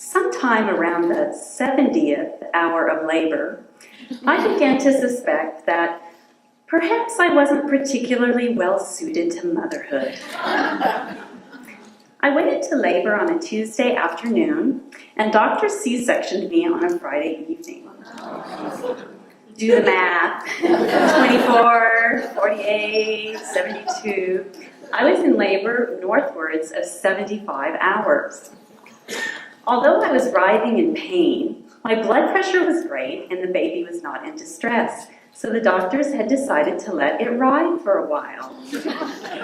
Sometime around the 70th hour of labor, I began to suspect that perhaps I wasn't particularly well suited to motherhood. I went into labor on a Tuesday afternoon, and doctors C-sectioned me on a Friday evening. Do the math. 24, 48, 72. I was in labor northwards of 75 hours. Although I was writhing in pain, my blood pressure was great and the baby was not in distress, so the doctors had decided to let it ride for a while.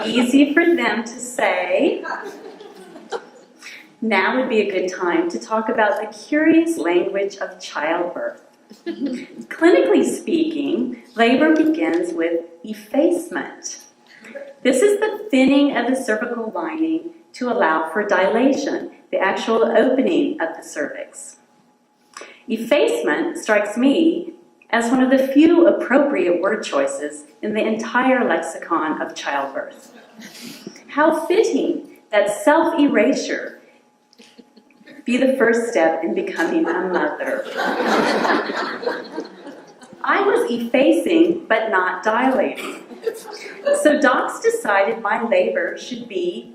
Easy for them to say. Now would be a good time to talk about the curious language of childbirth. Clinically speaking, labor begins with effacement. This is the thinning of the cervical lining to allow for dilation, the actual opening of the cervix. Effacement strikes me as one of the few appropriate word choices in the entire lexicon of childbirth. How fitting that self-erasure be the first step in becoming a mother. I was effacing, but not dilating. So docs decided my labor should be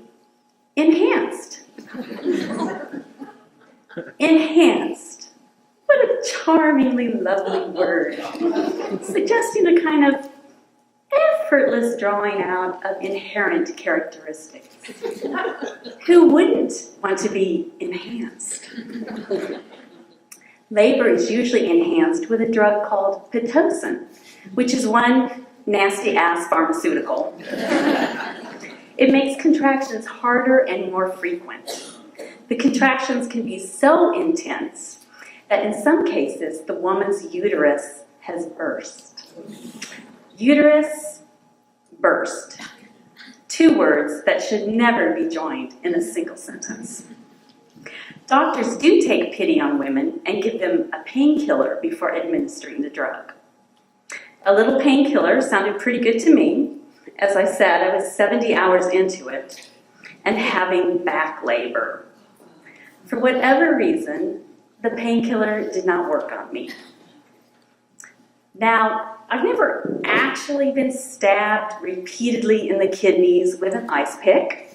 enhanced. Enhanced. What a charmingly lovely word. Suggesting a kind of effortless drawing out of inherent characteristics. Who wouldn't want to be enhanced? Labor is usually enhanced with a drug called Pitocin, which is one nasty-ass pharmaceutical. It makes contractions harder and more frequent. The contractions can be so intense that in some cases the woman's uterus has burst. Uterus burst. Two words that should never be joined in a single sentence. Doctors do take pity on women and give them a painkiller before administering the drug. A little painkiller sounded pretty good to me. As I said, I was 70 hours into it and having back labor. For whatever reason, the painkiller did not work on me. Now, I've never actually been stabbed repeatedly in the kidneys with an ice pick,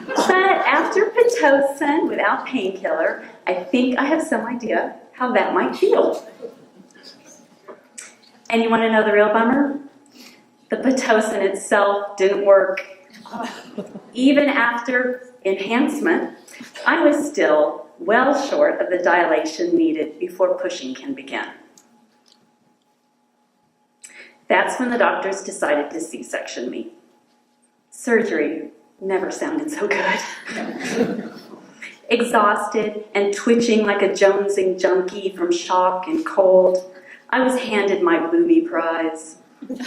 but after Pitocin without painkiller, I think I have some idea how that might feel. And you want to know the real bummer? The Pitocin itself didn't work. Even after enhancement, I was still well short of the dilation needed before pushing can begin. That's when the doctors decided to C-section me. Surgery never sounded so good. Exhausted and twitching like a jonesing junkie from shock and cold, I was handed my booby prize,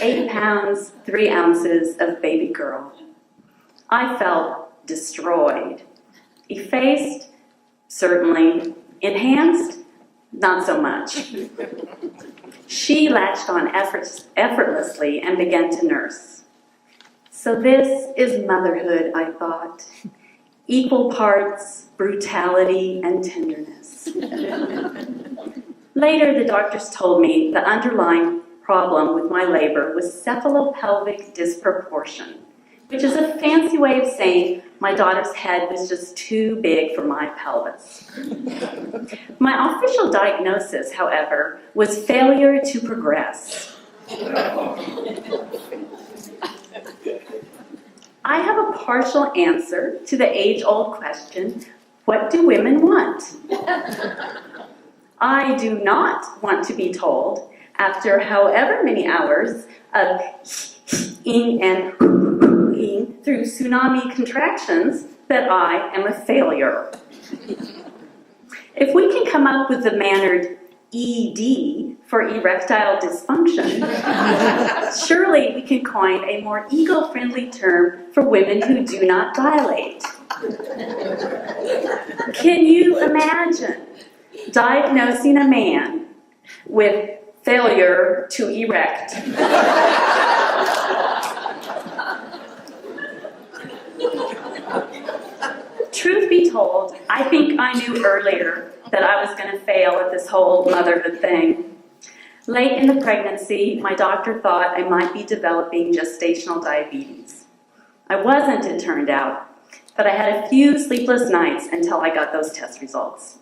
8 pounds, 3 ounces of baby girl. I felt destroyed. Effaced? Certainly. Enhanced? Not so much. She latched on effortlessly and began to nurse. So this is motherhood, I thought. Equal parts brutality and tenderness. Later, the doctors told me the underlying problem with my labor was cephalopelvic disproportion, which is a fancy way of saying my daughter's head was just too big for my pelvis. My official diagnosis, however, was failure to progress. I have a partial answer to the age-old question, what do women want? I do not want to be told, after however many hours of ing and ing through tsunami contractions, that I am a failure. If we can come up with the mannered ED for erectile dysfunction, surely we can coin a more ego-friendly term for women who do not dilate. Can you imagine diagnosing a man with failure to erect? Truth be be told, I think I knew earlier that I was going to fail at this whole motherhood thing. Late in the pregnancy, my doctor thought I might be developing gestational diabetes. I wasn't, it turned out, but I had a few sleepless nights until I got those test results.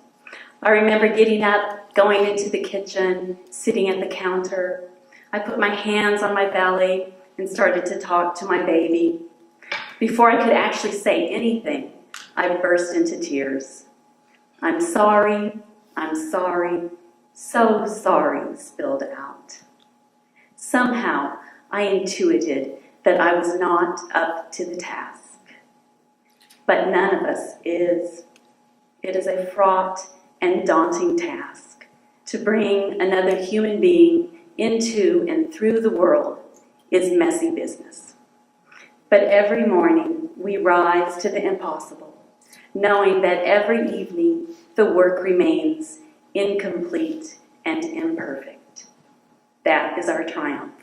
I remember getting up, going into the kitchen, sitting at the counter. I put my hands on my belly and started to talk to my baby. Before I could actually say anything, I burst into tears. I'm sorry, so sorry, spilled out. Somehow, I intuited that I was not up to the task. But none of us is. It is a fraught and daunting task to bring another human being into and through the world is messy business. But every morning we rise to the impossible, knowing that every evening the work remains incomplete and imperfect. That is our triumph.